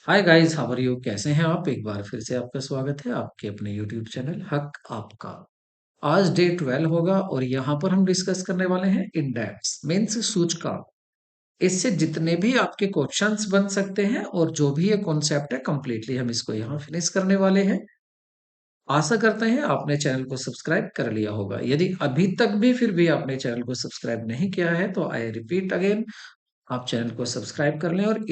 Hi guys, how are you? कैसे हैं आप? एक बार फिर से आपका स्वागत है आपके अपने यूट्यूब चैनल हक आपका। आज डे 12 होगा और यहाँ पर हम डिस्कस करने वाले हैं इंडेक्स मीन्स सूचकांक। इससे जितने भी आपके क्वेश्चंस बन सकते हैं और जो भी ये कॉन्सेप्ट है कंप्लीटली हम इसको यहाँ फिनिश करने वाले हैं। आशा करते हैं आपने चैनल को सब्सक्राइब कर लिया होगा। यदि अभी तक भी फिर भी आपने चैनल को सब्सक्राइब नहीं किया है तो आई रिपीट अगेन, आप चैनल को सब्सक्राइब कर लें और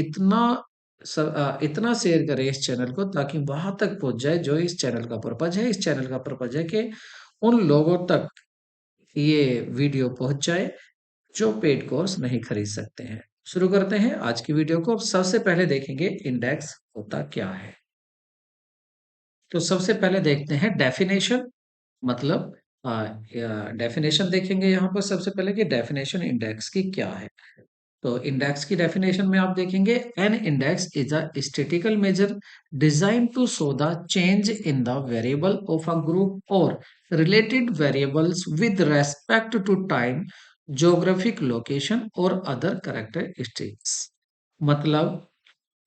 इतना शेयर करें इस चैनल को ताकि वहां तक पहुंच जाए जो इस चैनल का पर्पज है। इस चैनल का पर्पज है कि उन लोगों तक ये वीडियो पहुंच जाए जो पेड कोर्स नहीं खरीद सकते हैं। शुरू करते हैं आज की वीडियो को। सबसे पहले देखेंगे इंडेक्स होता क्या है। तो सबसे पहले देखते हैं डेफिनेशन, मतलब डेफिनेशन देखेंगे यहाँ पर सबसे पहले कि डेफिनेशन इंडेक्स की क्या है। तो इंडेक्स की डेफिनेशन में आप देखेंगे, an index is a statistical measure designed to show the change in the variable of a group और related variables with respect to time, geographic location और अदर कैरेक्टरिस्टिक्स। मतलब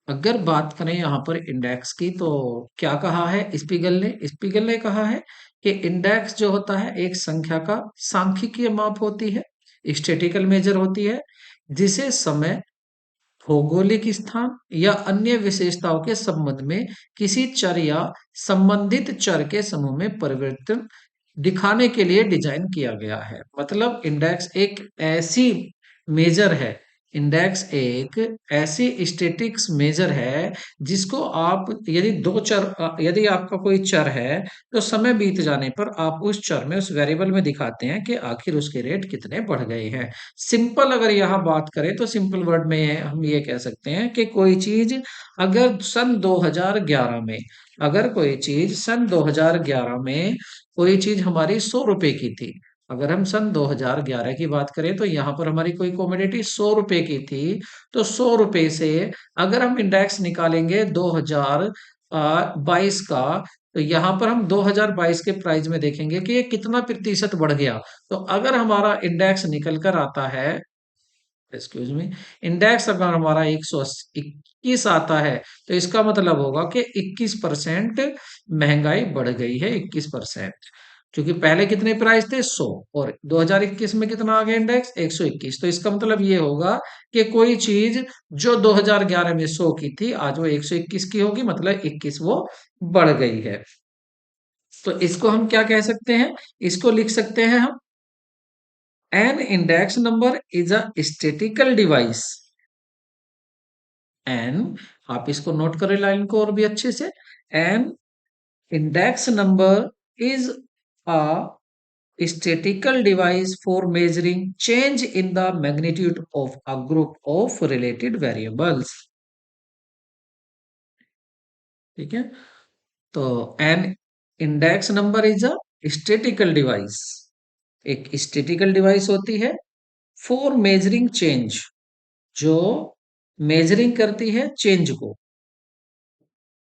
अगर बात करें यहाँ पर इंडेक्स की तो क्या कहा है स्पीगल ने कहा है कि इंडेक्स जो होता है एक संख्या का सांख्यिकीय माप होती है, स्टैटिकल मेजर होती है, जिसे समय, भौगोलिक स्थान या अन्य विशेषताओं के संबंध में किसी चर या संबंधित चर के समूह में परिवर्तन दिखाने के लिए डिजाइन किया गया है। मतलब मेजर है इंडेक्स एक ऐसी स्टेटिक्स मेजर है जिसको आप यदि आपका कोई चर है तो समय बीत जाने पर आप उस चर में उस वेरिएबल में दिखाते हैं कि आखिर उसके रेट कितने बढ़ गए हैं। सिंपल अगर यहाँ बात करें तो सिंपल वर्ड में हम ये कह सकते हैं कि कोई चीज अगर सन 2011 में अगर कोई चीज सन 2011 में कोई चीज हमारी 100 रुपए की थी। अगर हम सन 2011 की बात करें तो यहाँ पर हमारी कोई कॉमोडिटी 100 रुपए की थी। तो 100 रुपए से अगर हम इंडेक्स निकालेंगे 2022 का, तो यहाँ पर हम 2022 के प्राइस में देखेंगे कि ये कितना प्रतिशत बढ़ गया। तो अगर हमारा इंडेक्स निकल कर आता है, एक्सक्यूज मी, इंडेक्स अगर हमारा 121 आता है तो इसका मतलब होगा कि 21% महंगाई बढ़ गई है। 21%, क्योंकि पहले कितने प्राइस थे 100 और 2021 में कितना आ गया इंडेक्स 121। तो इसका मतलब ये होगा कि कोई चीज जो 2011 में 100 की थी आज वो 121 की होगी, मतलब 21 वो बढ़ गई है। तो इसको हम क्या कह सकते हैं? इसको लिख सकते हैं हम, an index number is a statistical device. An, आप इसको नोट करें लाइन को और भी अच्छे से। An index number is a statistical device for measuring change in the magnitude of a group of related variables। ठीक है, तो an index number is a statistical device, एक स्टेटिकल डिवाइस होती है फॉर मेजरिंग चेंज, जो measuring करती है change को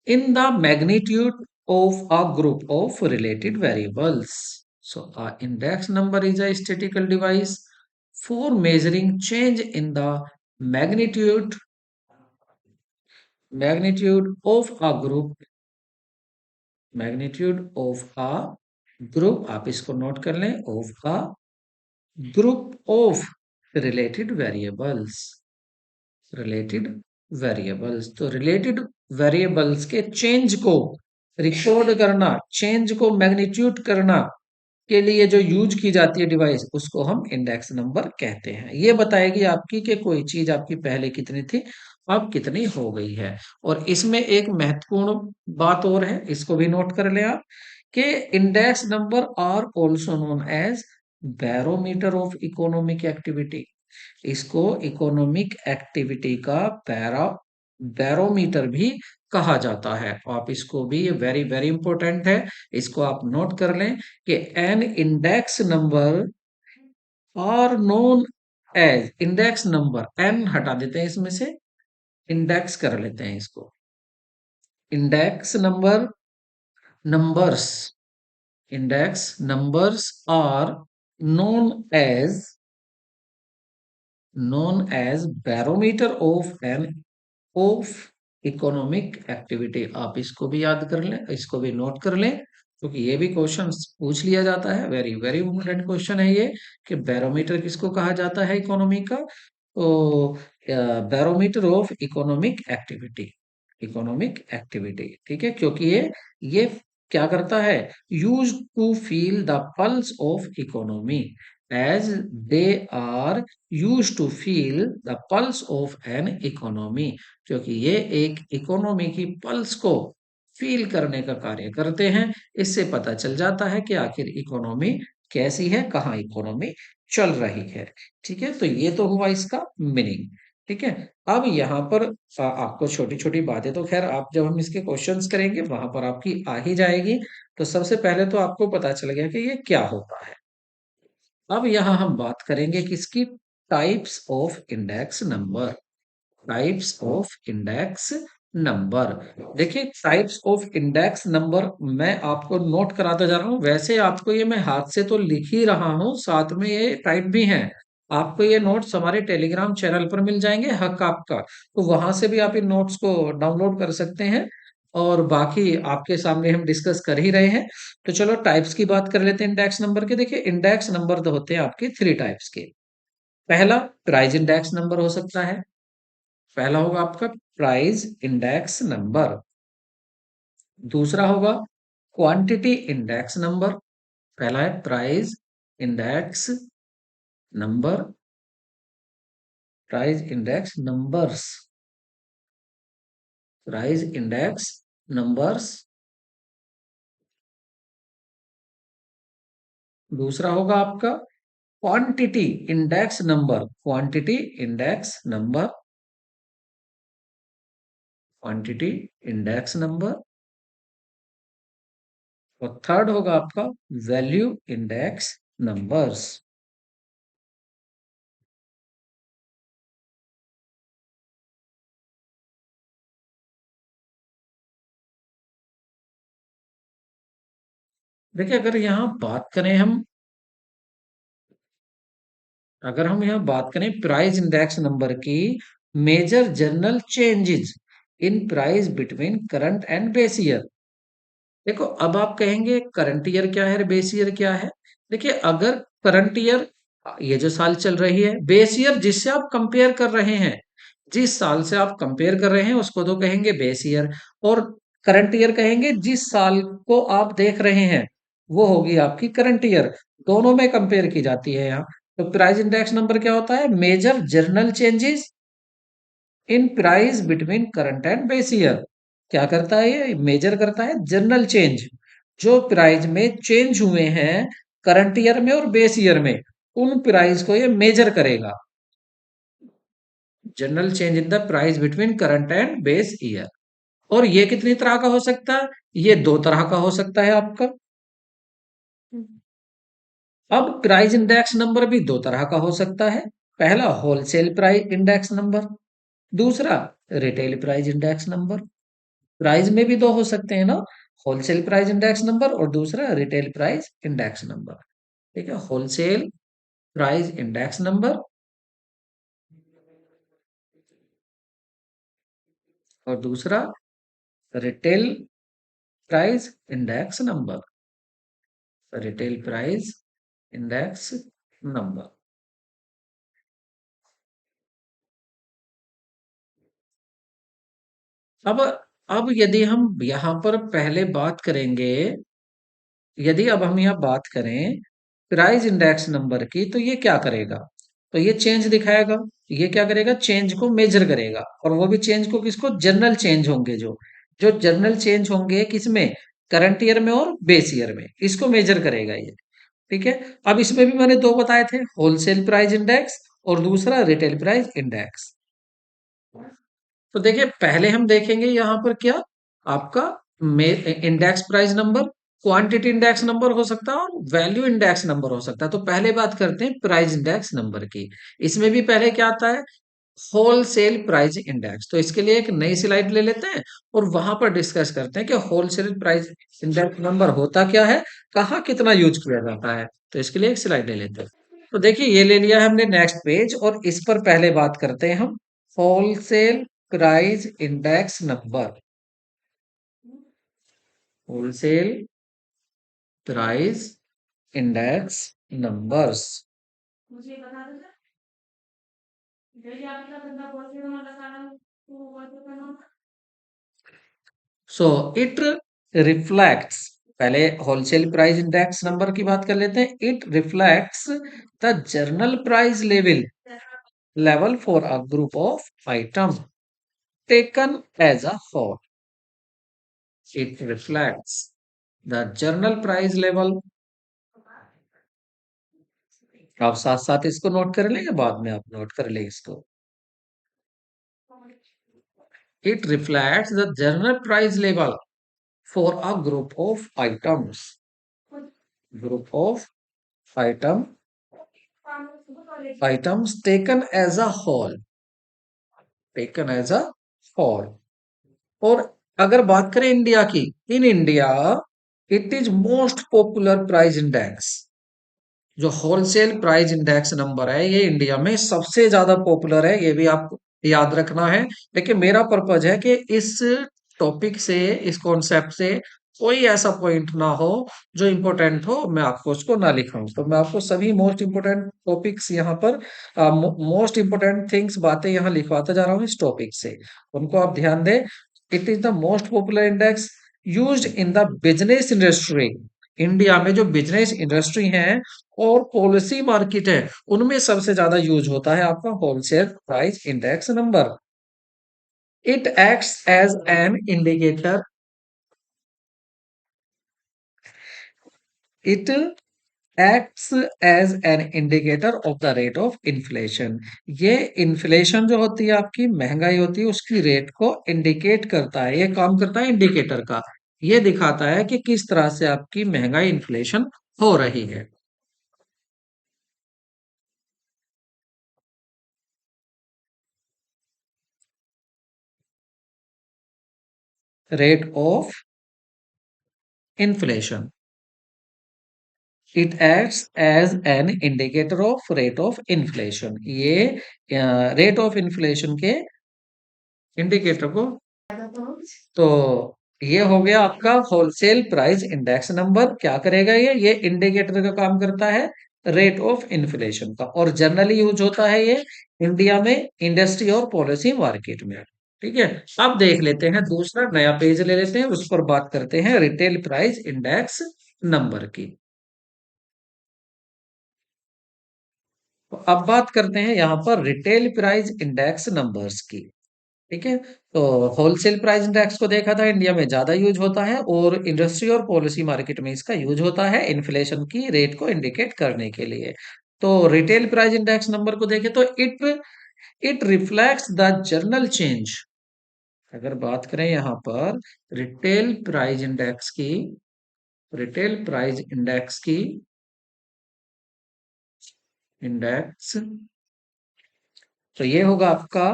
in the magnitude of a group of related variables. So, a index number is a statistical device for measuring change in the magnitude magnitude of a group magnitude of a group, आप इसको note कर लें, of a group of related variables। Related variables, तो related variables के change को record करना, change को magnitude करना के लिए जो यूज की जाती है डिवाइस, उसको हम इंडेक्स नंबर कहते हैं। ये बताएगी आपकी कि कोई चीज आपकी पहले कितनी थी अब कितनी हो गई है। और इसमें एक महत्वपूर्ण बात और है, इसको भी नोट कर ले आप, कि index number are also known as barometer of economic activity. इसको इकोनॉमिक एक्टिविटी का बैरोमीटर भी कहा जाता है। आप इसको भी, ये वेरी वेरी इंपॉर्टेंट है, इसको आप नोट कर लें कि an index number are known as, index number an हटा देते हैं इसमें से, इंडेक्स कर लेते हैं इसको, index number, numbers, index numbers are known as known as barometer of an of economic activity, आप इसको भी याद कर लें, इसको भी नोट कर लें, क्योंकि ये भी क्वेश्चन पूछ लिया जाता है। वेरी वेरी इंपॉर्टेंट क्वेश्चन है ये, कि बैरोमीटर किसको कहा जाता है इकोनॉमी का? तो barometer of economic activity, economic activity, ठीक है, क्योंकि ये क्या करता है? Use to feel the pulse of economy, as they are use to feel the pulse of an economy, क्योंकि ये एक इकोनॉमी की पल्स को फील करने का कार्य करते हैं। इससे पता चल जाता है कि आखिर इकोनॉमी कैसी है, कहाँ इकोनॉमी चल रही है। ठीक है, तो ये तो हुआ इसका मीनिंग। ठीक है, अब यहाँ पर आपको छोटी छोटी बातें तो खैर आप जब हम इसके क्वेश्चंस करेंगे वहां पर आपकी आ ही जाएगी। तो सबसे पहले तो आपको पता चल गया कि ये क्या होता है। अब यहाँ हम बात करेंगे किसकी? Types of index number, types of index number. देखिए, टाइप्स ऑफ इंडेक्स नंबर मैं आपको नोट कराता जा रहा हूँ, वैसे आपको ये मैं हाथ से तो लिख ही रहा हूँ, साथ में ये टाइप भी है। आपको ये नोट्स हमारे टेलीग्राम चैनल पर मिल जाएंगे, हक आपका, तो वहां से भी आप इन नोट्स को डाउनलोड कर सकते हैं। और बाकी आपके सामने हम डिस्कस कर ही रहे हैं। तो चलो टाइप्स की बात कर लेते हैं इंडेक्स नंबर के। देखिए, इंडेक्स नंबर तो होते हैं आपके थ्री टाइप्स के। पहला, प्राइस इंडेक्स नंबर हो सकता है। पहला होगा आपका प्राइस इंडेक्स नंबर। दूसरा होगा क्वांटिटी इंडेक्स नंबर। पहला है price index number, price index numbers, price index numbers. दूसरा होगा आपका quantity index number, quantity index number, quantity index number. और थर्ड होगा आपका वैल्यू इंडेक्स नंबर्स। देखिए, अगर हम यहाँ बात करें प्राइस इंडेक्स नंबर की, measure general changes in price between current and base year. देखो, अब आप कहेंगे करंट ईयर क्या है, बेस ईयर क्या है? देखिए, अगर करंट ईयर ये जो साल चल रही है, बेस ईयर जिससे आप कंपेयर कर रहे हैं, जिस साल से आप कंपेयर कर रहे हैं उसको तो कहेंगे बेस ईयर, और करंट ईयर कहेंगे जिस साल को आप देख रहे हैं, वो होगी आपकी करंट ईयर। दोनों में कंपेयर की जाती है यहाँ। तो प्राइस इंडेक्स नंबर क्या होता है? Measure general changes in price between current and base year. क्या करता है? ये मेजर करता है जनरल चेंज, जो प्राइस में चेंज हुए हैं करंट ईयर में और बेस ईयर में, उन प्राइस को ये मेजर करेगा। General change in the price between current and base year. और ये कितनी तरह का हो सकता है? ये दो तरह का हो सकता है आपका। अब प्राइस इंडेक्स नंबर भी दो तरह का हो सकता है। पहला होलसेल प्राइस इंडेक्स नंबर, दूसरा retail price index number. Price में भी दो हो सकते हैं ना, होलसेल प्राइस इंडेक्स नंबर और दूसरा रिटेल प्राइस इंडेक्स नंबर। ठीक है, होलसेल प्राइस इंडेक्स नंबर और दूसरा retail price index number, retail price index number. अब अब यदि हम यहाँ पर पहले बात करेंगे, यदि अब हम यहाँ बात करें प्राइस इंडेक्स नंबर की, तो ये क्या करेगा? तो ये चेंज दिखाएगा। ये क्या करेगा? चेंज को मेजर करेगा, और वो भी चेंज को किसको? जनरल चेंज होंगे, जो जो जनरल चेंज होंगे किसमें? करंट ईयर में और बेस ईयर में, इसको मेजर करेगा ये। ठीक है, अब इसमें भी मैंने दो बताए थे, होलसेल प्राइस इंडेक्स और दूसरा रिटेल प्राइस इंडेक्स। तो देखिए, पहले हम देखेंगे यहाँ पर क्या, आपका index price number, quantity index number हो सकता है और वैल्यू इंडेक्स नंबर हो सकता है। तो पहले बात करते हैं प्राइस इंडेक्स नंबर की। इसमें भी पहले क्या आता है? Wholesale price index. तो इसके लिए एक नई स्लाइड ले लेते हैं और वहां पर डिस्कस करते हैं कि होलसेल प्राइस इंडेक्स नंबर होता क्या है, कहाँ कितना यूज किया जाता है। तो इसके लिए एक स्लाइड ले लेते हैं। तो देखिए, ये ले लिया है हमने नेक्स्ट पेज, और इस पर पहले बात करते हैं हम wholesale price index number, wholesale price index numbers. So it reflects, पहले होलसेल प्राइस इंडेक्स नंबर की बात कर लेते हैं। It reflects the general price level for a group of item taken as a whole. It reflects the general price level, आप साथ साथ इसको नोट कर लें या बाद में आप नोट कर लें इसको। It reflects the general price level for a group of items, group of item items taken as a whole, taken as a whole। और अगर बात करें इंडिया की, in India it is most popular price index. जो wholesale price index number है ये India में सबसे ज्यादा पॉपुलर है, ये भी आपको याद रखना है। लेकिन मेरा पर्पज है कि इस टॉपिक से, इस कॉन्सेप्ट से कोई ऐसा पॉइंट ना हो जो इंपॉर्टेंट हो, मैं आपको उसको ना लिखाऊं। तो मैं आपको सभी मोस्ट इंपोर्टेंट टॉपिक्स यहाँ पर, मोस्ट इंपोर्टेंट थिंग्स, बातें यहाँ लिखवाता जा रहा हूँ इस टॉपिक से, उनको आप ध्यान दें। It is the most popular index used in the business industry. India में जो बिजनेस इंडस्ट्री है और पॉलिसी मार्केट है, उनमें सबसे ज्यादा यूज होता है आपका wholesale price index number. It acts as an indicator, it acts as an indicator of the rate of inflation. ये इन्फ्लेशन जो होती है, आपकी महंगाई होती है, उसकी रेट को इंडिकेट करता है, ये काम करता है इंडिकेटर का। ये दिखाता है कि किस तरह से आपकी महंगाई, इन्फ्लेशन हो रही है। Rate of inflation, it acts as an indicator of rate of inflation. ये रेट ऑफ इन्फ्लेशन के इंडिकेटर को, तो ये हो गया आपका होलसेल प्राइस इंडेक्स नंबर। क्या करेगा ये इंडिकेटर का काम करता है रेट ऑफ इन्फ्लेशन का, और जनरली यूज होता है ये इंडिया में इंडस्ट्री और पॉलिसी मार्केट में। ठीक है, अब देख लेते हैं दूसरा नया पेज ले लेते हैं, उस पर बात करते हैं रिटेल प्राइस इंडेक्स नंबर की। तो अब बात करते हैं यहाँ पर रिटेल प्राइस इंडेक्स नंबर्स की। ठीक है, तो होलसेल प्राइस इंडेक्स को देखा था, इंडिया में ज्यादा यूज होता है, और इंडस्ट्री और पॉलिसी मार्केट में इसका यूज होता है इन्फ्लेशन की रेट को इंडिकेट करने के लिए। तो रिटेल प्राइस इंडेक्स नंबर को देखें तो it reflects the journal change. अगर बात करें यहाँ पर रिटेल प्राइस इंडेक्स की, रिटेल प्राइस इंडेक्स की, इंडेक्स, तो ये होगा आपका,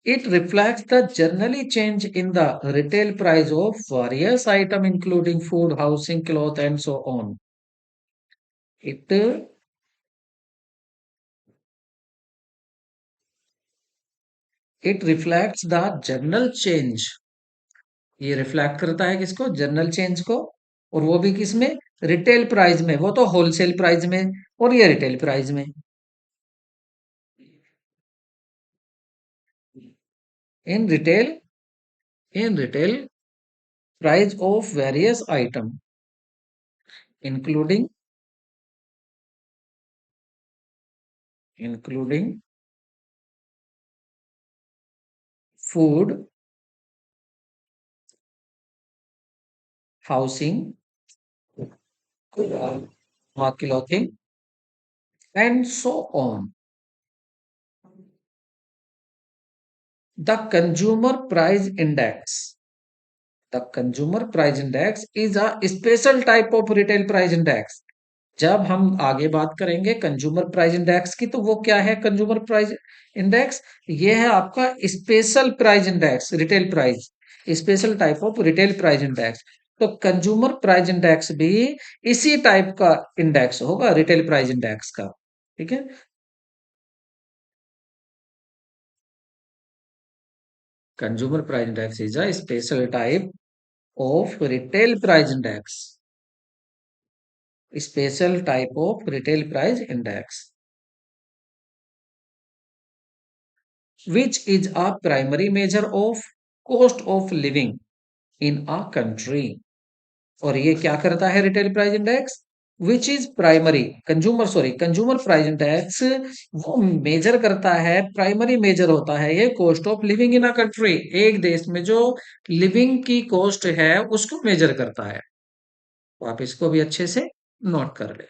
it reflects the generally change in the retail price of various item including food, housing, cloth and so on. It it reflects the general change, ये reflect करता है किसको, जनरल चेंज को, और वो भी किस में, रिटेल प्राइस में। वो तो होलसेल प्राइस में, और ये रिटेल प्राइस में। In retail, in retail price of various item including, including food, housing, clothing and so on. The consumer price index, the consumer price index is a special type of retail price index। जब हम आगे बात करेंगे consumer price index की, तो वो क्या है कंज्यूमर प्राइस इंडेक्स, ये है आपका special price index, retail price, special type of retail price index. तो कंज्यूमर प्राइस इंडेक्स भी इसी टाइप का इंडेक्स होगा, रिटेल प्राइस इंडेक्स का। ठीक है, consumer price index is a special type of retail price index. Special type of retail price index, which is a primary measure of cost of living in a country. और ये क्या करता है retail price index? Which is primary consumer price index वो major करता है, primary major होता है ये cost of living in a country, एक देश में जो लिविंग की कॉस्ट है उसको मेजर करता है। तो आप इसको भी अच्छे से नोट कर ले।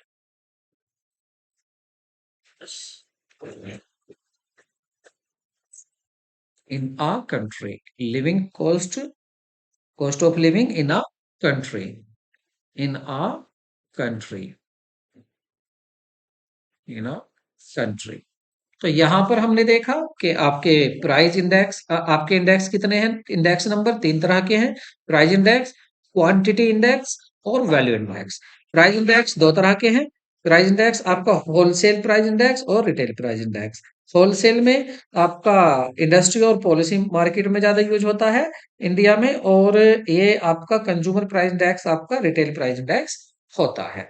In a country, living cost of living in a country, in a country, in a country. तो यहां पर हमने देखा कि आपके प्राइस इंडेक्स, आपके इंडेक्स कितने हैं? इंडेक्स नंबर तीन तरह के हैं, प्राइस इंडेक्स, क्वांटिटी इंडेक्स और वैल्यू इंडेक्स। प्राइस इंडेक्स दो तरह के हैं। प्राइस इंडेक्स आपका होलसेल प्राइस इंडेक्स और रिटेल प्राइस इंडेक्स। होलसेल में आपका इंडस्ट्री और पॉलिसी मार्केट में ज्यादा यूज होता है इंडिया में, और ये आपका कंज्यूमर प्राइस इंडेक्स आपका रिटेल प्राइस इंडेक्स होता है।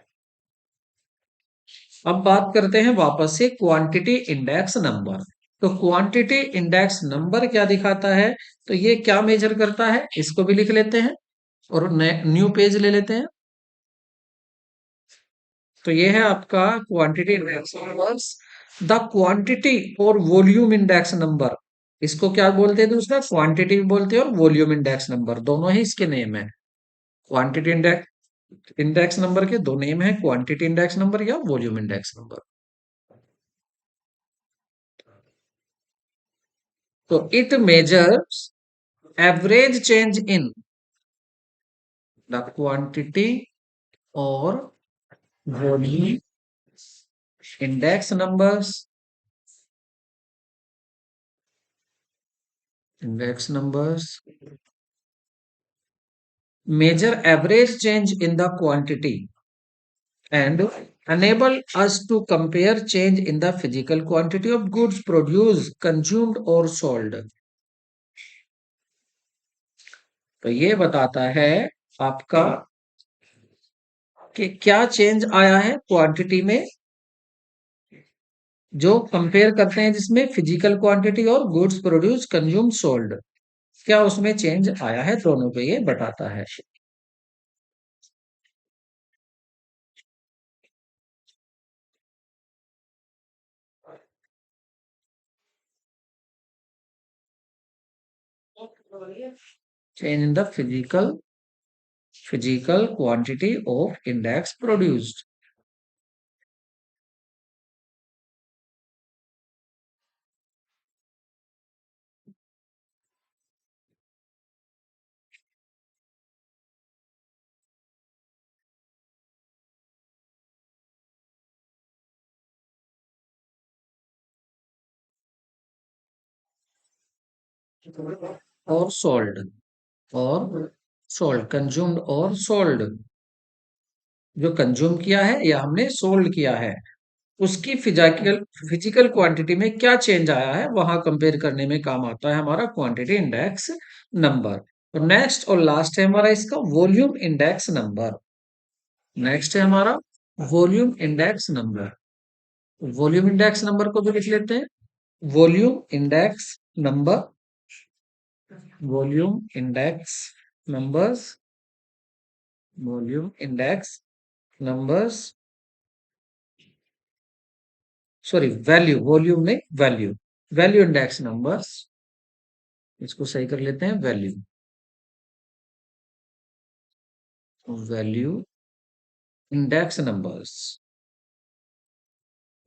अब बात करते हैं वापस से क्वांटिटी इंडेक्स नंबर। तो क्वांटिटी इंडेक्स नंबर क्या दिखाता है? तो ये क्या मेजर करता है इसको भी लिख लेते हैं और न्यू पेज ले लेते हैं। तो ये है आपका quantity index numbers. The quantity और वॉल्यूम इंडेक्स नंबर, इसको क्या बोलते हैं? दूसरा क्वांटिटी भी बोलते हैं और वॉल्यूम इंडेक्स नंबर, दोनों ही इसके नेम है। क्वांटिटी इंडेक्स नंबर के दो नेम है, क्वांटिटी इंडेक्स नंबर या वॉल्यूम इंडेक्स नंबर। तो it measures average change in the quantity और volume index numbers, index numbers measure average change in the quantity and enable us to compare change in the physical quantity of goods produced, consumed or sold। तो ये बताता है आपका कि क्या change आया है क्वांटिटी में, जो कंपेयर करते हैं जिसमें फिजिकल क्वांटिटी और गुड्स प्रोड्यूस कंज्यूम सोल्ड, क्या उसमें चेंज आया है, दोनों पे ये बताता है। Change in the physical quantity of index produced. और सोल्ड, और सोल्ड, कंज्यूम्ड और सोल्ड, जो कंज्यूम किया है या हमने सोल्ड किया है उसकी फिजिकल फिजिकल क्वांटिटी में क्या चेंज आया है, वहां कंपेयर करने में काम आता है हमारा क्वांटिटी इंडेक्स नंबर। और नेक्स्ट और लास्ट है हमारा इसका वॉल्यूम इंडेक्स नंबर। नेक्स्ट है हमारा volume index number. Volume index number को भी लिख लेते हैं। Volume index number, volume index numbers, volume index numbers, sorry value, volume नहीं वैल्यू, वैल्यू इंडेक्स नंबर्स, इसको सही कर लेते हैं value, value index numbers.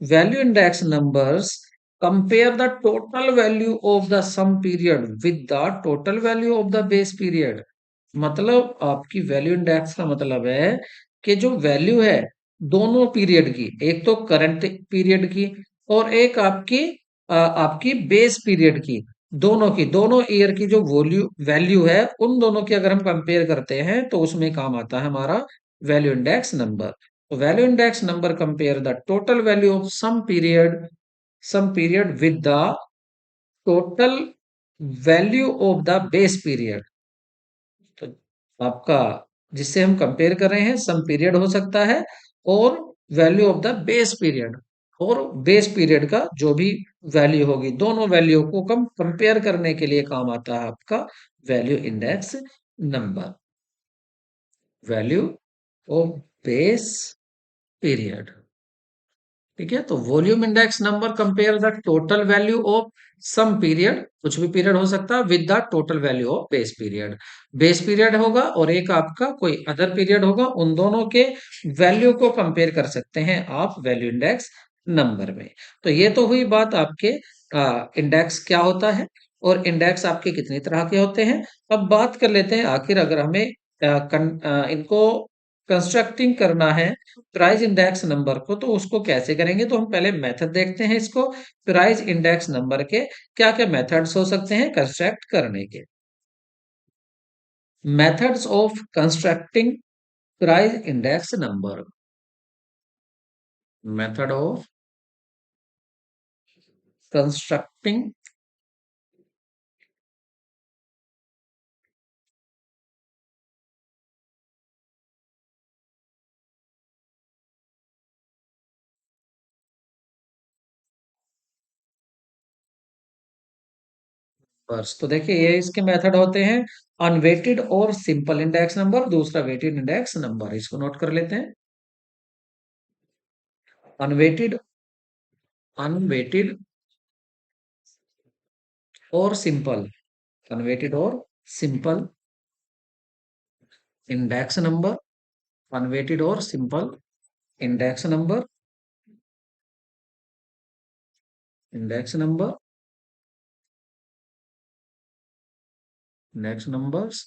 Value index numbers compare the total value of the same period with the total value of the base period. मतलब आपकी value index का मतलब है कि जो वैल्यू है दोनों पीरियड की, एक तो करंट पीरियड की और एक आपकी बेस पीरियड की, दोनों की, दोनों ईयर की जो वैल्यू है उन दोनों की अगर हम कंपेयर करते हैं तो उसमें काम आता है हमारा वैल्यू इंडेक्स नंबर। तो value index number compare the total value of some period with the total value of the base period. तो आपका जिससे हम कंपेयर कर रहे हैं सम पीरियड हो सकता है और value of the base period, और बेस पीरियड का जो भी वैल्यू होगी, दोनों वैल्यू को कम कंपेयर करने के लिए काम आता है आपका value index number, value of base period. ठीक है, तो volume index number compare the total value of some period, कुछ भी पीरियड हो सकता है, with the total value of base period. Base period होगा और एक आपका कोई अदर पीरियड होगा, उन दोनों के वैल्यू को कंपेयर कर सकते हैं आप वैल्यू इंडेक्स नंबर में। तो ये तो हुई बात आपके इंडेक्स क्या होता है और इंडेक्स आपके कितनी तरह के होते हैं। अब बात कर लेते हैं आखिर अगर हमें इनको कंस्ट्रक्टिंग करना है प्राइस इंडेक्स नंबर को, तो उसको कैसे करेंगे। तो हम पहले मेथड देखते हैं इसको, प्राइस इंडेक्स नंबर के क्या क्या मेथड्स हो सकते हैं कंस्ट्रक्ट करने के। Methods of constructing price index number, method of constructing बस। तो देखिए ये इसके मेथड होते हैं, अनवेटेड और सिंपल इंडेक्स नंबर, दूसरा वेटेड इंडेक्स नंबर, इसको नोट कर लेते हैं। अनवेटेड, अनवेटेड और सिंपल, अनवेटेड और सिंपल इंडेक्स नंबर, अनवेटेड और simple index number, index number, index numbers.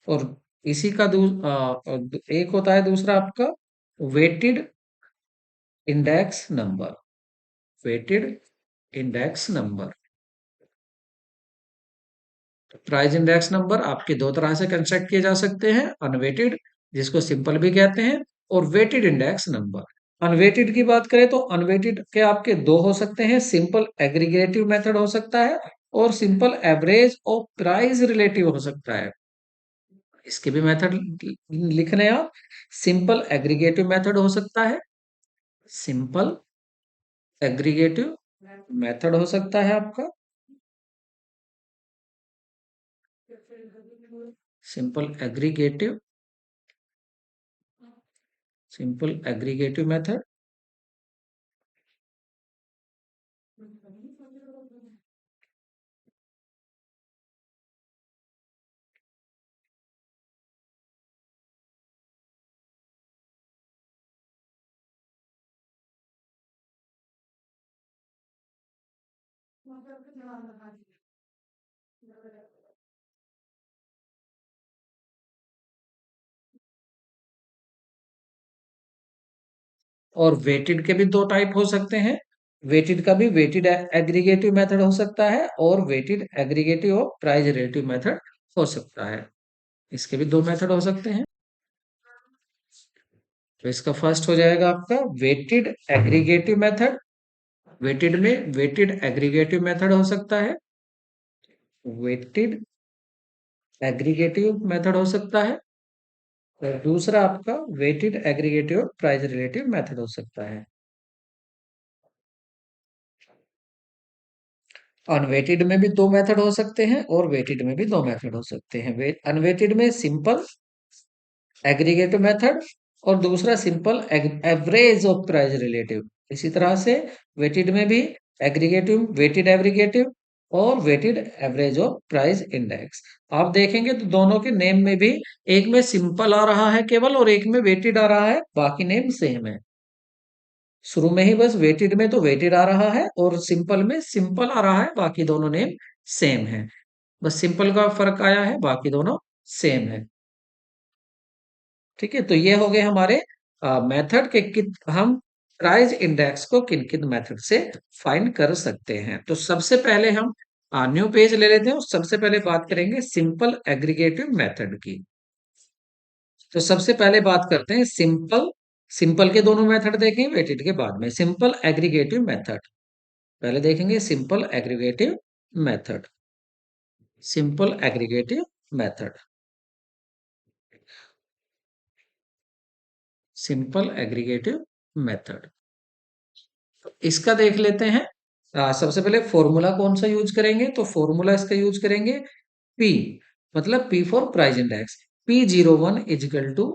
और इसी का एक होता है दूसरा आपका weighted index number, weighted index number. Price index number आपके दो तरह से कंस्ट्रक्ट किए जा सकते हैं, अनवेटेड जिसको सिंपल भी कहते हैं, और वेटेड इंडेक्स नंबर। अनवेटेड की बात करें तो अनवेटेड के आपके दो हो सकते हैं, सिंपल एग्रीगेटिव मेथड हो सकता है और सिंपल एवरेज और प्राइस रिलेटिव हो सकता है। इसके भी मेथड लिखने हैं आप, सिंपल एग्रीगेटिव मेथड हो सकता है, सिंपल एग्रीगेटिव मेथड हो सकता है आपका, simple aggregative, simple aggregative method. और वेटेड के भी दो टाइप हो सकते हैं, वेटेड का भी वेटेड एग्रीगेटिव मेथड हो सकता है और वेटेड एग्रीगेटिव और प्राइस रिलेटिव मेथड हो सकता है। इसके भी दो मेथड हो सकते हैं। तो इसका फर्स्ट हो जाएगा आपका वेटेड एग्रीगेटिव मेथड, वेटेड में वेटेड एग्रीगेटिव मेथड हो सकता है, वेटेड एग्रीगेटिव मेथड हो सकता है, और दूसरा आपका वेटेड एग्रीगेटिव और प्राइस रिलेटिव मेथड हो सकता है। अनवेटेड में भी दो मेथड हो सकते हैं और वेटेड में भी दो मेथड हो सकते हैं। अनवेटेड में सिंपल एग्रीगेटिव मेथड और दूसरा simple average of price relative. इसी तरह से वेटेड में भी एग्रीगेटिव, वेटेड एग्रीगेटिव और weighted average of price index. आप देखेंगे तो दोनों के नेम में भी एक में सिंपल आ रहा है केवल और एक में वेटेड आ रहा है, बाकी नेम सेम है। शुरू में ही बस वेटेड में तो वेटेड आ रहा है और सिंपल में सिंपल आ रहा है, बाकी दोनों नेम सेम है। बस सिंपल का फर्क आया है, बाकी दोनों सेम है। ठीक है, तो ये हो गए हमारे मेथड के हम प्राइस इंडेक्स को किन किन मेथड से फाइंड कर सकते हैं। तो सबसे पहले हम न्यू पेज ले लेते हैं और सबसे पहले बात करेंगे सिंपल एग्रीगेटिव मेथड की। तो सबसे पहले बात करते हैं सिंपल, सिंपल के दोनों मेथड देखेंगे वेटेड के बाद में, सिंपल एग्रीगेटिव मेथड पहले देखेंगे, simple aggregative method. Simple aggregative method, simple aggregative method. इसका देख लेते हैं। सबसे पहले फॉर्मूला कौन सा यूज करेंगे, तो फॉर्मूला इसका यूज करेंगे पी, मतलब P for price index. P01 equal to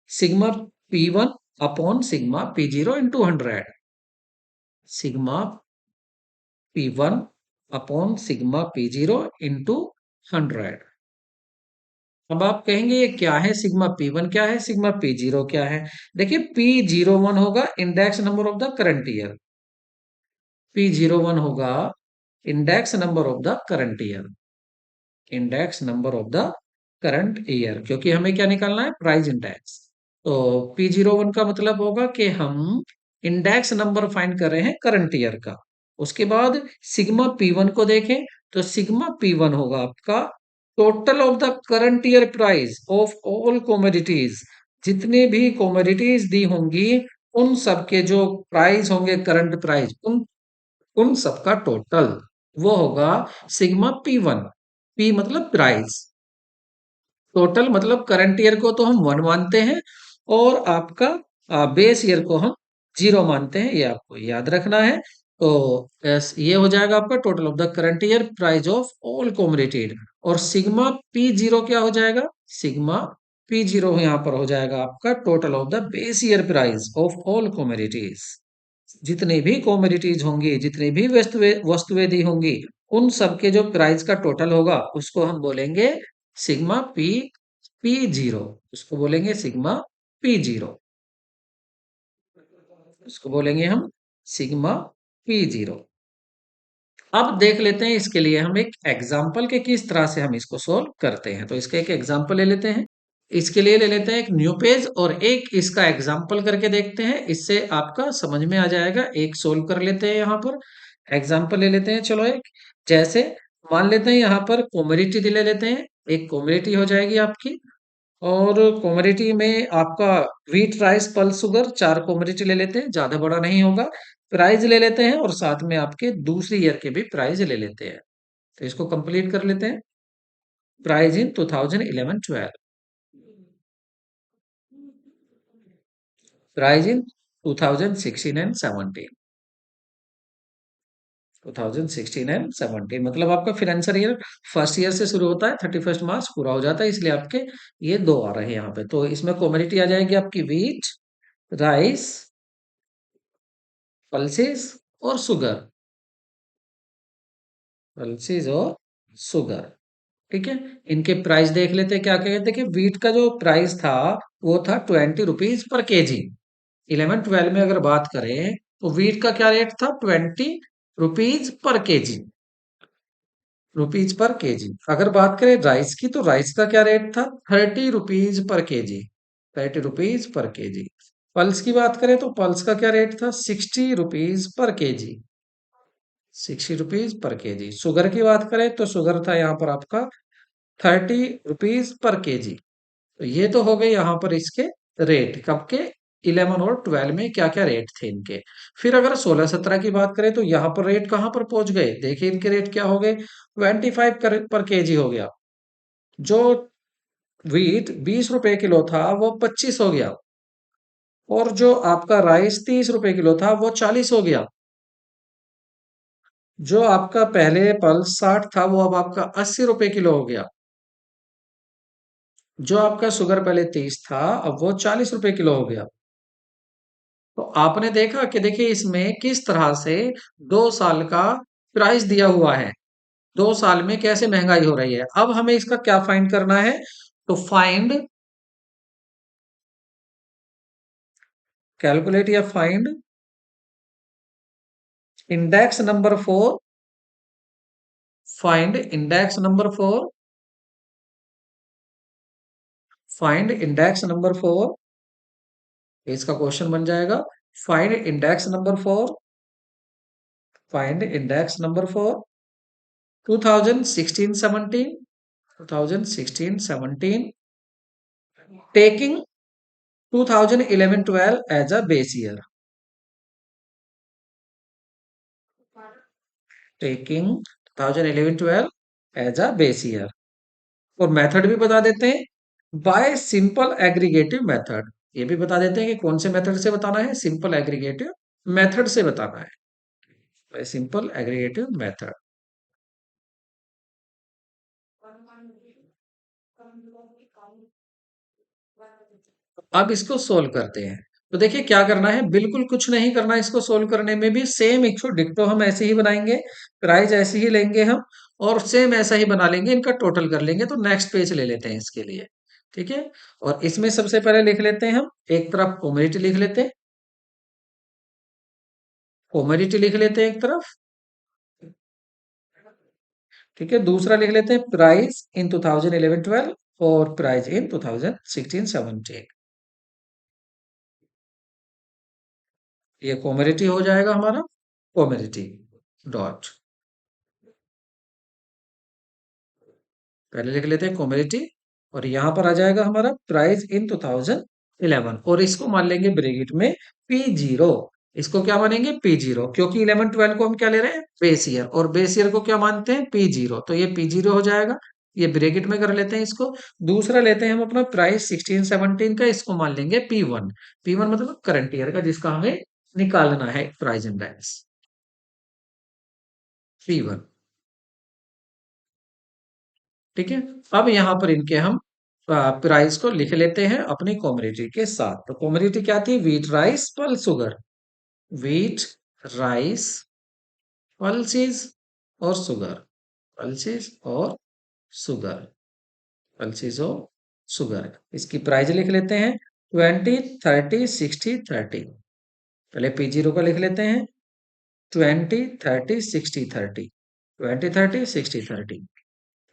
sigma P1 upon sigma P0 into 100, sigma P1 upon sigma P0 into 100। अब आप कहेंगे ये क्या है, सिग्मा P1 क्या है, सिग्मा P0 क्या है। देखिए P01 होगा index number of the current year, P01 होगा index number of the current year, index number of the current year, क्योंकि हमें क्या निकालना है, प्राइस इंडेक्स। तो P01 का मतलब होगा कि हम इंडेक्स नंबर फाइंड कर रहे हैं करंट ईयर का। उसके बाद सिग्मा P1 को देखें, तो सिग्मा P1 होगा आपका total of the current year price of all commodities, जितनी भी कॉमोडिटीज दी होंगी उन सब के जो प्राइस होंगे, करंट प्राइस, उन सबका टोटल, वो होगा सिग्मा P1। P मतलब प्राइस, टोटल मतलब करंट ईयर को तो हम 1 मानते हैं और आपका बेस ईयर को हम 0 मानते हैं, ये आपको याद रखना है। तो ये हो जाएगा आपका total of the current year price of all commodities. और सिग्मा P0 क्या हो जाएगा, सिग्मा P0 यहाँ पर हो जाएगा आपका total of the base year price of all commodities, जितनी भी कॉमोडिटीज होंगी, जितनी भी वस्तुएं दी होंगी, उन सब के जो प्राइस का टोटल होगा उसको हम बोलेंगे सिग्मा P0, उसको बोलेंगे सिग्मा P0, उसको बोलेंगे हम सिग्मा P0। अब देख लेते हैं इसके लिए हम एक एग्जाम्पल के किस तरह से हम इसको सोल्व करते हैं। तो इसका एक एग्जाम्पल ले लेते हैं। इसके लिए ले लेते हैं एक न्यू पेज और एक इसका एग्जाम्पल करके देखते हैं, इससे आपका समझ में आ जाएगा। एक सोल्व कर लेते हैं, यहाँ पर एग्जाम्पल ले लेते हैं। चलो एक, जैसे मान लेते हैं यहाँ पर कॉमोडिटी ले लेते हैं, एक कॉमोडिटी हो जाएगी आपकी, और कॉमोडिटी में आपका व्हीट राइस पल्स शुगर, चार कॉमोडिटी ले लेते हैं, ज्यादा बड़ा नहीं होगा। प्राइस ले लेते हैं और साथ में आपके दूसरी ईयर के भी प्राइस ले लेते हैं। तो इसको कंप्लीट कर लेते हैं। Price in 2011-12, price in 2016 and 17, 2016 and 17 मतलब आपका फाइनेंशियल ईयर फर्स्ट ईयर से शुरू होता है, 31 मार्च पूरा हो जाता है, इसलिए आपके ये दो आ रहे हैं यहाँ पे। तो इसमें कॉमोडिटी आ जाएगी आपकी व्हीट, राइस, पल्सेस और शुगर, पल्सेस और शुगर। ठीक है, इनके प्राइस देख लेते हैं क्या क्या है। देखिए वीट का जो प्राइस था वो था 20 रुपीज पर केजी। 11-12 में अगर बात करें तो वीट का क्या रेट था, 20 rupees per KG, rupees per KG. अगर बात करें राइस की, तो राइस का क्या रेट था, 30 rupees per KG, 30 rupees per KG. Pulse की बात करें तो पल्स का क्या रेट था, 60 rupees per KG, 60 rupees per KG. Sugar की बात करें तो शुगर था यहाँ पर आपका 30 रुपीज पर केजी। तो ये तो हो गए यहाँ पर इसके रेट, कब के, 11 और 12 में क्या क्या रेट थे इनके। फिर अगर 16-17 की बात करें तो यहाँ पर रेट कहाँ पर पहुंच गए, देखिए इनके रेट क्या हो गए, 25 पर केजी हो गया। जो व्हीट 20 रुपए किलो था वो 25 हो गया, और जो आपका राइस 30 रुपए किलो था वो 40 हो गया। जो आपका पहले पल्स 60 था वो अब आपका 80 रुपए किलो हो गया। जो आपका शुगर पहले 30 था अब वो 40 रुपए किलो हो गया। तो आपने देखा कि देखिए इसमें किस तरह से 2 साल का प्राइस दिया हुआ है, 2 साल में कैसे महंगाई हो रही है। अब हमें इसका क्या फाइंड करना है, तो फाइंड, कैलकुलेट या find index number 4, find index number 4, find index number 4, इसका क्वेश्चन बन जाएगा। Find index number 4, find index number 4 2016-17, 2016-17, taking 2011-12 as a base year, taking 2011-12 as a base year. और मेथड भी बता देते हैं, बाय सिंपल एग्रीगेटिव मेथड। ये भी बता देते हैं कि कौन से मेथड से बताना है, सिंपल एग्रीगेटिव मेथड से बताना है, बाय सिंपल एग्रीगेटिव मेथड। अब इसको सोल्व करते हैं। तो देखिए क्या करना है, बिल्कुल कुछ नहीं करना है इसको सोल्व करने में भी, सेम इक्वल डिक्टो हम ऐसे ही बनाएंगे, प्राइस ऐसे ही लेंगे हम, और सेम ऐसा ही बना लेंगे, इनका टोटल कर लेंगे। तो नेक्स्ट पेज ले लेते हैं इसके लिए, ठीक है। और इसमें सबसे पहले लिख लेते हैं हम, एक तरफ कॉमोडिटी लिख लेते हैं, कॉमोडिटी लिख लेते हैं एक तरफ, ठीक है। दूसरा लिख लेते हैं प्राइस इन 2011-12 और प्राइस इन 2016-17। ये कॉमोडिटी हो जाएगा हमारा, कॉमोडिटी डॉट, पहले लिख लेते हैं कॉमोडिटी, और यहां पर आ जाएगा हमारा प्राइस इन 2011, और इसको मान लेंगे ब्रैकेट में P0। इसको क्या मानेंगे, P0, क्योंकि 11-12 को हम क्या ले रहे हैं, बेस ईयर, और बेस ईयर को क्या मानते हैं, P0, तो ये P0 हो जाएगा। ये ब्रैकेट में कर लेते हैं इसको। दूसरा लेते हैं हम अपना प्राइस 16-17 का, इसको मान लेंगे P1। P1 मतलब करंट ईयर का, जिसका हमें निकालना है प्राइस इंडेक्स, P1, ठीक है। अब यहाँ पर इनके हम प्राइस को लिख लेते हैं अपनी कॉमोडिटी के साथ। तो कॉमोडिटी क्या थी, wheat rice pulse sugar, wheat rice pulses और शुगर, पल्सेस और शुगर, पल्सेस और शुगर। इसकी प्राइस लिख लेते हैं 20, 30, 60, 30। पहले P0 का लिख लेते हैं 20, 30, 60, 30, 20, 30, 60, 30,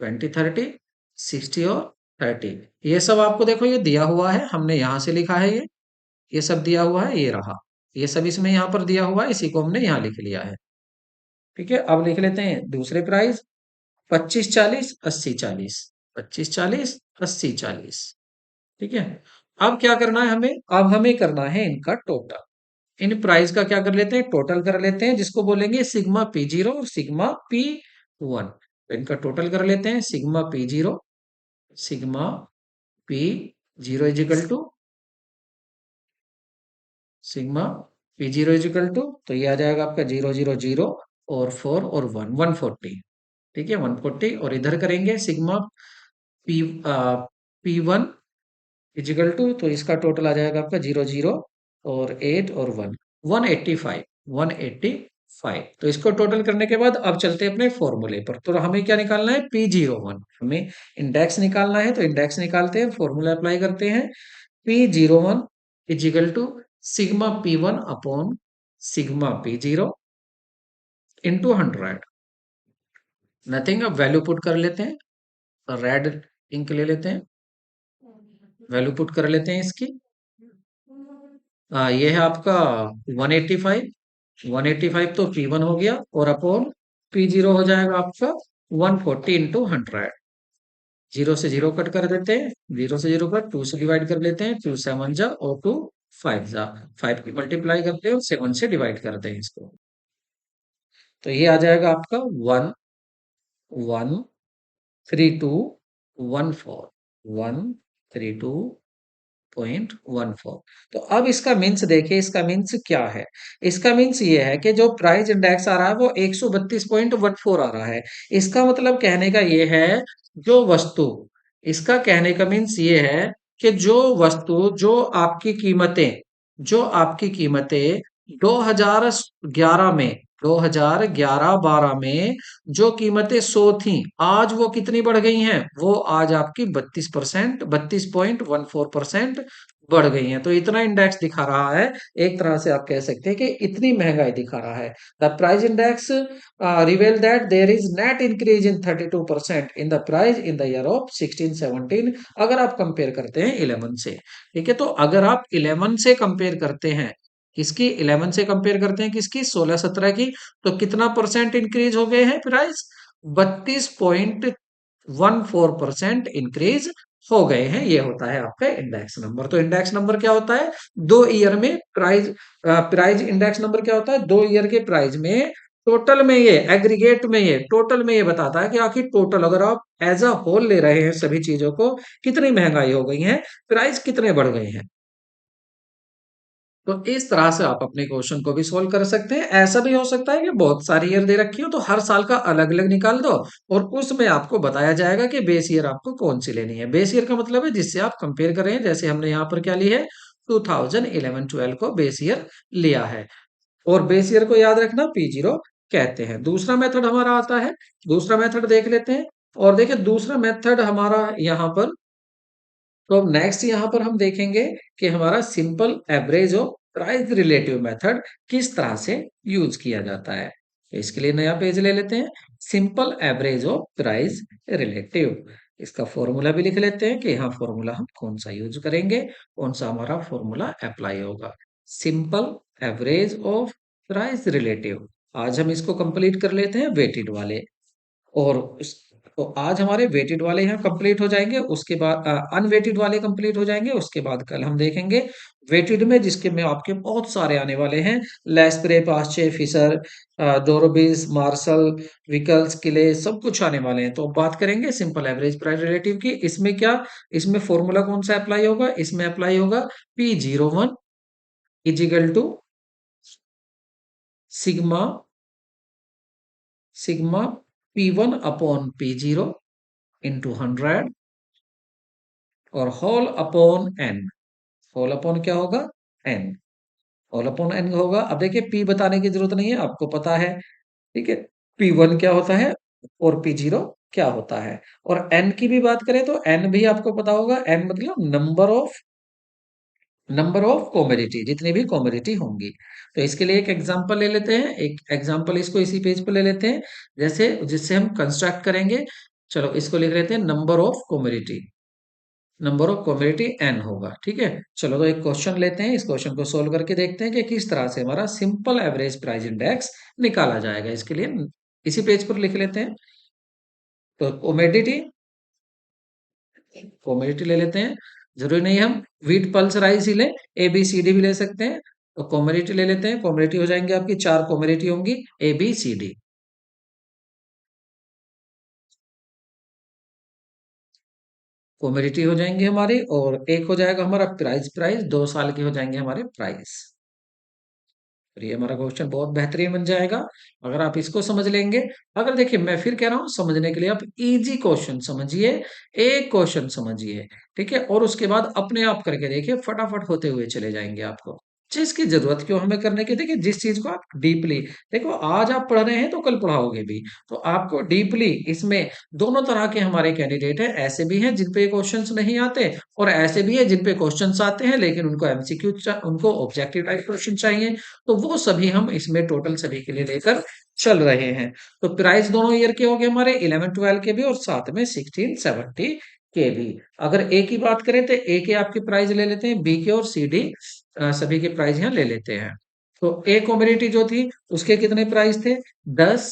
20, 30, 60 और 30। ये सब आपको देखो ये दिया हुआ है, हमने यहां से लिखा है, ये सब दिया हुआ है, ये रहा, ये सब इसमें यहाँ पर दिया हुआ है, इसी को हमने यहाँ लिख लिया है, ठीक है। अब लिख लेते हैं दूसरे प्राइस 25, 40, 80, 40, 25, 40, 80, 40, ठीक है। अब क्या करना है हमें, अब हमें करना है इनका टोटल। इन प्राइस का क्या कर लेते हैं, टोटल कर लेते हैं, जिसको बोलेंगे सिग्मा P0 और सिग्मा P1। इनका टोटल कर लेते हैं, sigma P0, sigma P0 is equal to sigma P0 is equal to, तो ये आ जाएगा आपका 0, 0, 0 और 4 और 1, 140, ठीक है, 140। और इधर करेंगे sigma P P1 is equal to, तो इसका टोटल आ जाएगा आपका 0, 0 और 8 और 1, 185, 185। तो इसको टोटल करने के बाद अब चलते हैं अपने फॉर्मूले पर। तो हमें क्या निकालना है, P01, हमें इंडेक्स निकालना है, तो इंडेक्स निकालते हैं, फॉर्मूला अप्लाई करते हैं। P01 equal to sigma P1 upon sigma P0 into 100, nothing. अब वैल्यू पुट कर लेते हैं, रेड इंक ले लेते हैं, वैल्यू पुट कर लेते हैं इसकी। ये है आपका 185, 185 तो P1 हो गया, और अपॉन P0 हो जाएगा आपका 140 इंटू 100। जीरो से जीरो कट कर देते हैं, जीरो से जीरो कट, टू से डिवाइड कर लेते हैं, 2 7 जा और 2 5 जा, 5 की मल्टीप्लाई करते हैं और 7 से डिवाइड करते हैं इसको। तो ये आ जाएगा आपका 1, 1, 32, 14, 132.14। तो अब इसका मीन्स देखिए, इसका मीन्स क्या है, इसका मीन्स ये है कि जो प्राइस इंडेक्स आ रहा है वो 132.14 आ रहा है। इसका मतलब कहने का ये है, जो वस्तु, इसका कहने का मीन्स ये है कि जो वस्तु, जो आपकी कीमतें 2011 में, 2011-12 में जो कीमतें 100 थी, आज वो कितनी बढ़ गई हैं, वो आज आपकी 32%, 32.14% बढ़ गई हैं। तो इतना इंडेक्स दिखा रहा है, एक तरह से आप कह सकते हैं कि इतनी महंगाई दिखा रहा है। The price index reveal that there is net increase in 32% in the price in the year of 16-17, अगर आप कंपेयर करते हैं 11 से, ठीक है। तो अगर आप 11 से कंपेयर करते हैं, किसकी, 11 से कंपेयर करते हैं किसकी, 16-17 की, तो कितना परसेंट इंक्रीज हो गए हैं प्राइस, 32.14% इंक्रीज हो गए हैं। ये होता है आपका इंडेक्स नंबर। तो इंडेक्स नंबर क्या होता है, 2 ईयर में प्राइस, प्राइस इंडेक्स नंबर क्या होता है, 2 ईयर के प्राइस में टोटल में ये, एग्रीगेट में ये, टोटल में ये बताता है कि आखिर टोटल अगर आप एज अ होल ले रहे हैं सभी चीजों को, कितनी महंगाई हो गई है, प्राइस कितने बढ़ गए हैं। तो इस तरह से आप अपने क्वेश्चन को भी सोल्व कर सकते हैं। ऐसा भी हो सकता है कि बहुत सारी ईयर दे रखी हो तो हर साल का अलग अलग निकाल दो और उसमें आपको बताया जाएगा कि बेस ईयर आपको कौन सी लेनी है। बेस ईयर का मतलब है जिससे आप कंपेयर कर रहे हैं, जैसे हमने यहाँ पर क्या ली है, 2011-12 को बेस ईयर लिया है। और बेस ईयर को याद रखना P0 कहते हैं। दूसरा मेथड हमारा आता है, दूसरा मेथड देख लेते हैं। और देखिए दूसरा मेथड हमारा यहाँ पर, तो अब नेक्स्ट यहाँ पर हम देखेंगे कि हमारा simple average of price relative method किस तरह से यूज किया जाता है। तो इसके लिए नया पेज ले लेते हैं, simple average of price relative. इसका फॉर्मूला भी लिख लेते हैं कि यहाँ फॉर्मूला हम कौन सा यूज करेंगे, कौन सा हमारा फॉर्मूला अप्लाई होगा। Simple average of price relative, आज हम इसको कंप्लीट कर लेते हैं वेटेड वाले। और तो आज हमारे वेटेड वाले यहाँ कंप्लीट हो जाएंगे, उसके बाद अनवेटेड वाले कंप्लीट हो जाएंगे, उसके बाद कल हम देखेंगे वेटेड में, जिसके में आपके बहुत सारे आने वाले हैं। लेस्प्रे, पास्चे, फिशर, डोरोबिस, मार्शल, विकल्स, किले, सब कुछ आने वाले हैं। तो अब बात करेंगे सिंपल एवरेज प्राइस रिलेटिव की। इसमें क्या, इसमें फॉर्मूला कौन सा अप्लाई होगा, इसमें अप्लाई होगा P01 equal to sigma, sigma P1 upon P0 into 100 और whole upon N. Whole upon क्या होगा, एन। होल अपॉन एन होगा। अब देखिए पी बताने की जरूरत नहीं है, आपको पता है, ठीक है। P1 क्या होता है और P0 क्या होता है। और एन की भी बात करें तो एन भी आपको पता होगा, एन मतलब नंबर ऑफ कॉमोडिटी, जितनी भी कॉमोडिटी होंगी। तो इसके लिए एक एग्जांपल ले लेते हैं, एक एग्जांपल इसको इसी पेज पर ले लेते हैं, जैसे जिससे हम कंस्ट्रक्ट करेंगे। चलो इसको लिख लेते हैं number of commodity, number of commodity N होगा, ठीक है। चलो तो एक क्वेश्चन लेते हैं, इस क्वेश्चन को सोल्व करके देखते हैं कि किस तरह से हमारा सिंपल एवरेज प्राइस इंडेक्स निकाला जाएगा। इसके लिए इसी पेज पर लिख लेते हैं। तो कॉमोडिटी, कॉमोडिटी ले लेते हैं। जरूरी नहीं हम व्हीट पल्स राइस ही लें, ए बी सी डी भी ले सकते हैं। तो कॉमोडिटी ले लेते हैं, कॉमोडिटी हो जाएंगे आपकी, चार कॉमोडिटी होंगी, A B C D. Commodity हो जाएंगे हमारी, और एक हो जाएगा हमारा प्राइस, प्राइस 2 साल के हो जाएंगे हमारे प्राइस। और ये हमारा क्वेश्चन बहुत बेहतरीन बन जाएगा अगर आप इसको समझ लेंगे। अगर देखिए मैं फिर कह रहा हूं, समझने के लिए आप इजी क्वेश्चन समझिए, एक क्वेश्चन समझिए, ठीक है, और उसके बाद अपने आप करके देखिए, फटाफट होते हुए चले जाएंगे आपको। चीज की जरूरत क्यों हमें करने की, देखिए जिस चीज को आप डीपली, देखो आज आप पढ़ रहे हैं तो कल पढ़ाओगे भी, तो आपको डीपली इसमें दोनों तरह के हमारे कैंडिडेट हैं। ऐसे भी हैं जिन पे क्वेश्चंस नहीं आते, और ऐसे भी हैं जिन पे क्वेश्चंस आते हैं लेकिन उनको एमसीक्यू, उनको ऑब्जेक्टिव टाइप क्वेश्चन चाहिए। तो वो सभी हम इसमें टोटल सभी के लिए लेकर चल रहे हैं। तो प्राइस दोनों ईयर के हो गए हमारे, 11-12 के भी और साथ में 16-17 के भी। अगर ए की बात करें तो ए के आपके प्राइस ले लेते हैं, बी के और सी डी सभी के प्राइस यहाँ ले लेते हैं। तो ए कॉमोडिटी जो थी उसके कितने प्राइस थे, 10,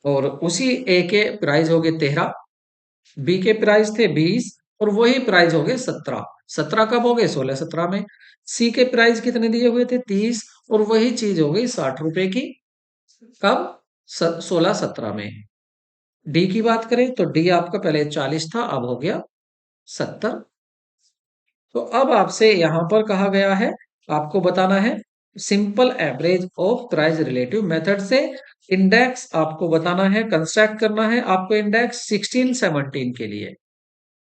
और उसी ए के प्राइस हो गए 13, बी के प्राइस थे 20, और वही प्राइस हो गए 17। 17 कब हो गए, 16-17 में। सी के प्राइस कितने दिए हुए थे, 30, और वही चीज हो गई 60 रुपए की, कब, 16-17 में। डी की बात करें तो डी आपका पहले 40 था, अब हो गया 70। तो अब आपसे यहां पर कहा गया है, आपको बताना है simple average of price relative method से इंडेक्स आपको बताना है, कंस्ट्रक्ट करना है आपको इंडेक्स 16-17 के लिए।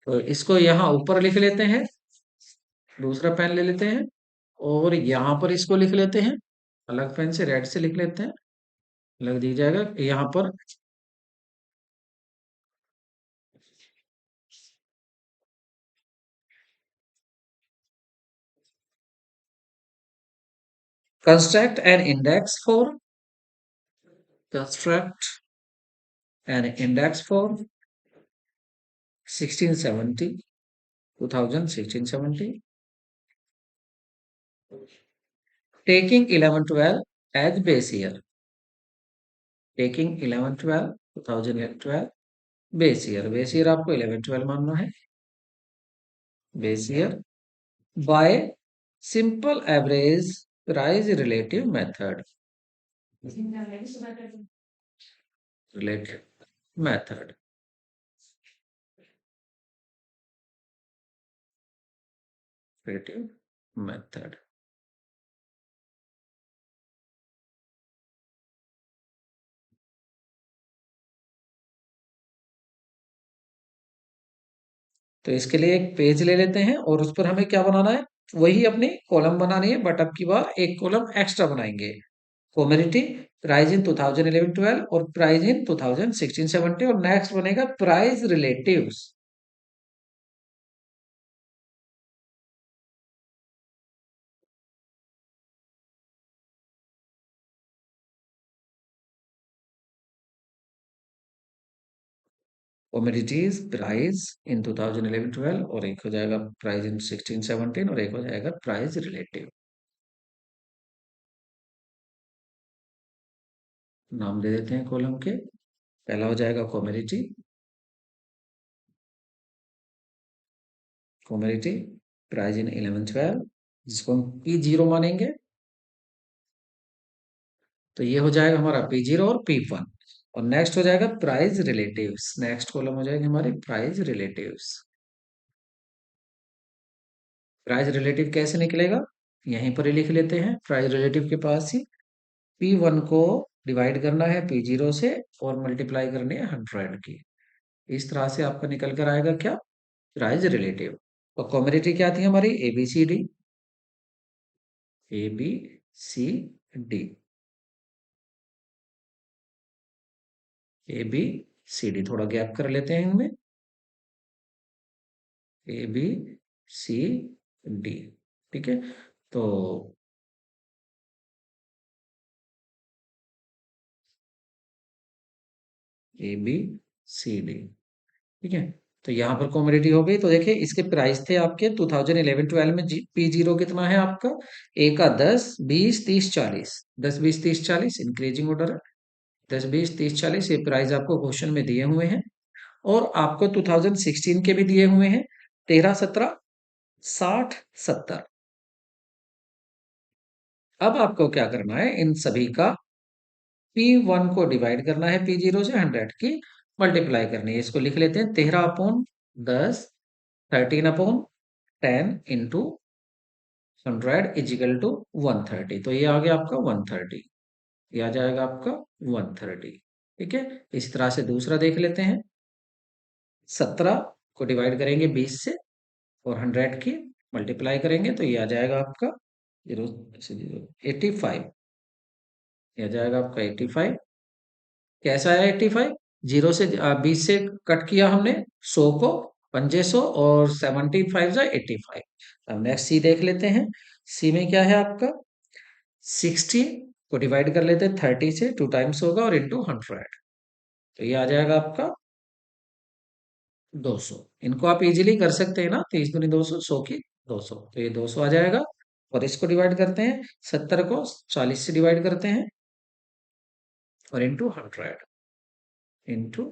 तो इसको यहाँ ऊपर लिख लेते हैं, दूसरा पेन ले लेते हैं, और यहाँ पर इसको लिख लेते हैं, अलग पेन से रेड से लिख लेते हैं, लग दी जाएगा यहाँ पर। Construct N index for, construct N index for 1670, 2016-17, taking 11-12 as base year, taking 11-12 2012 base year, base year आपको 11-12 मानना है, base year by simple average price relative method, relative method, relative method. तो इसके लिए एक पेज ले लेते हैं और उस पर हमें क्या बनाना है, वही अपनी कॉलम बनानी है, बट अब की बार एक कॉलम एक्स्ट्रा बनाएंगे। कॉमोडिटी प्राइस इन 2011-12 और प्राइस इन 2016-17 और नेक्स्ट बनेगा price relatives. Commodities price in 2011-12 और एक हो जाएगा प्राइस इन 16-17 और एक हो जाएगा प्राइस रिलेटिव। नाम दे देते हैं कॉलम के। पहला हो जाएगा कॉमोडिटी, कॉमोडिटी प्राइस इन 11-12 जिसको हम P0 मानेंगे। तो ये हो जाएगा हमारा P0 और P1। और नेक्स्ट हो जाएगा प्राइस रिलेटिव्स, नेक्स्ट कॉलम हो जाएगी हमारी प्राइस रिलेटिव्स। प्राइस रिलेटिव कैसे निकलेगा, यहीं पर ही लिख लेते हैं प्राइस रिलेटिव के पास ही। P1 को डिवाइड करना है P0 से और मल्टीप्लाई करनी है 100 की। इस तरह से आपका निकल कर आएगा क्या, प्राइस रिलेटिव। और कॉमोडिटी क्या थी हमारी, ABCD, ABCD, ABCD, थोड़ा गैप कर लेते हैं इनमें, ABCD। ठीक है, तो ABCD। ठीक है, तो यहाँ पर कॉमोडिटी हो गई। तो देखिए इसके प्राइस थे आपके 2011-12 में P0 कितना है आपका, ए का 10, 20, 30, 40, 10, 20, 30, 40 इंक्रीजिंग ऑर्डर है। 10, 20, 30, 40 ये प्राइस आपको क्वेश्चन में दिए हुए हैं और आपको 2016 के भी दिए हुए हैं, 13, 17, 60, 70। अब आपको क्या करना है, इन सभी का P1 को डिवाइड करना है P0 से 100 की मल्टीप्लाई करनी है। इसको लिख लेते हैं 13/10, 13/10 इंटू 100 इजिकल टू 130। तो ये आ गया आपका 130, ये आ जाएगा आपका 130। ठीक है, इस तरह से दूसरा देख लेते हैं। 17 को डिवाइड करेंगे 20 से और 100 की मल्टीप्लाई करेंगे तो ये आ जाएगा आपका 85। ये आ जाएगा आपका 85। कैसा है 85, जीरो से 20 से कट किया हमने 100 को, 500 और 75 जा 85। अब नेक्स्ट सी देख लेते हैं। सी में क्या है आपका, 60 को डिवाइड कर लेते हैं 30 से, 2 टाइम्स होगा और इंटू 100। तो ये आ जाएगा आपका 200। इनको आप इजीली कर सकते हैं ना, 30 दूनी 200, 100 की 200, तो ये 200 आ जाएगा। और इसको डिवाइड करते हैं, 70 को 40 से डिवाइड करते हैं और इंटू 100, इंटू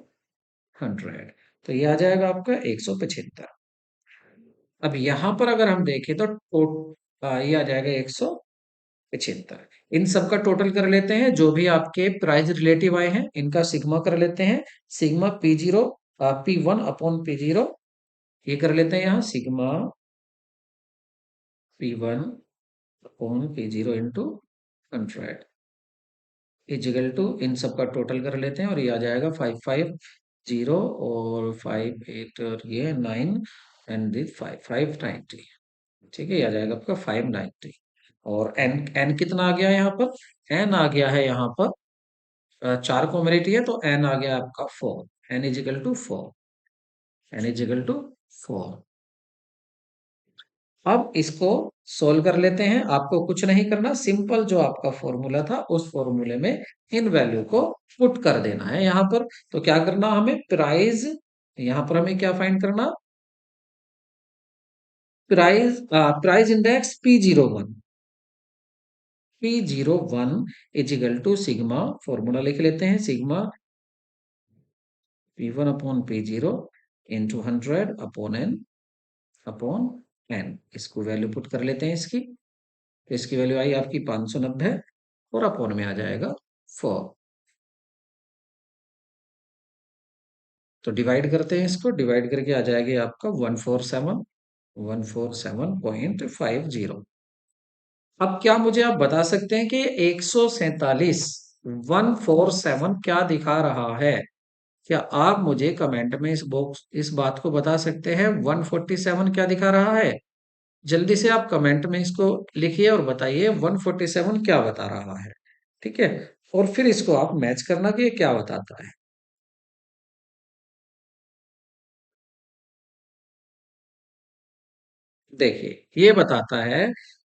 100, तो ये आ जाएगा आपका 175। अब यहां पर अगर हम देखें तो ये आ जाएगा 175। इन सब का टोटल कर लेते हैं, जो भी आपके प्राइस रिलेटिव आए हैं इनका सिग्मा कर लेते हैं। सिग्मा P0, P1/P0, ये कर लेते हैं यहाँ sigma P1/P0 into 100 is equal to, इन सब का टोटल कर लेते हैं और ये आ जाएगा 550 और 58 और ये 9 एंड दिस 590। ठीक है, ये आ जाएगा आपका 590। और एन एन कितना आ गया यहाँ पर, एन आ गया है यहाँ पर 4 कॉम्बिनेटी है तो एन आ गया आपका 4, N equal to 4, N equal to 4। अब इसको सोल्व कर लेते हैं, आपको कुछ नहीं करना, सिंपल जो आपका फॉर्मूला था उस फॉर्मूले में इन वैल्यू को पुट कर देना है यहाँ पर। तो क्या करना हमें, प्राइस, यहाँ पर हमें क्या फाइंड करना, price index P01, P01 equal to sigma, formula लिख लेते हैं, sigma P1/P0 into 100/n upon n। इसको वैल्यू पुट कर लेते हैं इसकी। इसकी वैल्यू आई आपकी 590 और अपॉन में आ जाएगा 4। तो डिवाइड करते हैं इसको, डिवाइड करके आ जाएगा आपका 147 अब क्या मुझे आप बता सकते हैं कि 147 147 क्या दिखा रहा है? क्या आप मुझे कमेंट में इस बात को बता सकते हैं 147 क्या दिखा रहा है? जल्दी से आप कमेंट में इसको लिखिए और बताइए 147 क्या बता रहा है। ठीक है, और फिर इसको आप मैच करना कि ये क्या बताता है। देखिए ये बताता है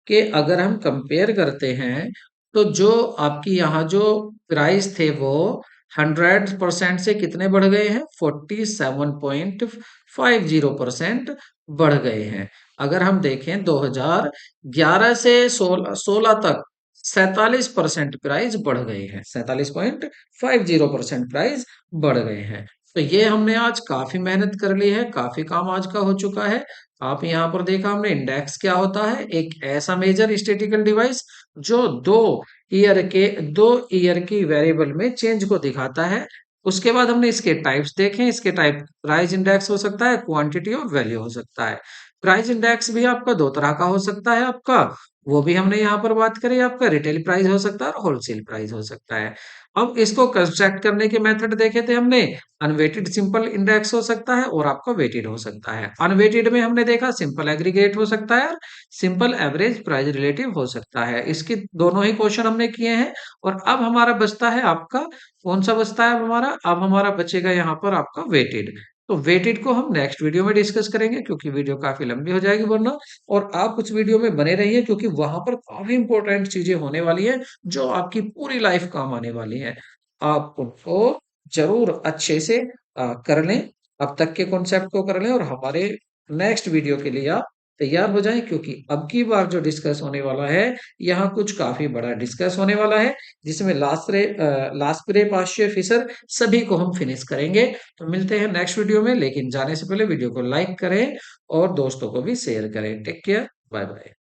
कि अगर हम कंपेयर करते हैं तो जो आपकी यहाँ जो प्राइस थे वो 100% से कितने बढ़ गए हैं? 47.50% बढ़ गए हैं। अगर हम देखें 2011 से 16 तक 47% प्राइस बढ़ गए हैं, 47.50% प्राइस बढ़ गए हैं। तो ये हमने आज काफी मेहनत कर ली है, काफी काम आज का हो चुका है। आप यहाँ पर देखा हमने इंडेक्स क्या होता है, एक ऐसा मेजर स्टेटिकल डिवाइस जो दो ईयर की वेरिएबल में चेंज को दिखाता है। उसके बाद हमने इसके टाइप्स देखे, इसके टाइप प्राइस इंडेक्स हो सकता है, क्वांटिटी और वैल्यू हो सकता है। प्राइस इंडेक्स भी आपका दो तरह का हो सकता है आपका, वो भी हमने यहाँ पर बात करी, आपका रिटेल प्राइस हो सकता है और होलसेल प्राइस हो सकता है। अब इसको कंस्ट्रक्ट करने के मेथड देखे थे हमने, अनवेटेड सिंपल इंडेक्स हो सकता है और आपका वेटेड हो सकता है। अनवेटेड में हमने देखा सिंपल एग्रीगेट हो सकता है और सिंपल एवरेज प्राइस रिलेटिव हो सकता है। इसके दोनों ही क्वेश्चन हमने किए हैं। और अब हमारा बचता है आपका, कौन सा बचता है अब हमारा? अब हमारा बचेगा यहाँ पर आपका वेटेड। तो वेटेड को हम नेक्स्ट वीडियो में डिस्कस करेंगे क्योंकि वीडियो काफी लंबी हो जाएगी वरना। और आप उस वीडियो में बने रहिए क्योंकि वहां पर काफी इंपॉर्टेंट चीजें होने वाली है जो आपकी पूरी लाइफ काम आने वाली है। आप उनको जरूर अच्छे से कर लें, अब तक के कॉन्सेप्ट को कर लें और हमारे नेक्स्ट वीडियो के लिए आप तैयार हो जाएं क्योंकि अब की बार जो डिस्कस होने वाला है यहाँ कुछ काफी बड़ा डिस्कस होने वाला है जिसमें लास्प्रे पाश्चे फिशर सभी को हम फिनिश करेंगे। तो मिलते हैं नेक्स्ट वीडियो में, लेकिन जाने से पहले वीडियो को लाइक करें और दोस्तों को भी शेयर करें। Take care, bye bye.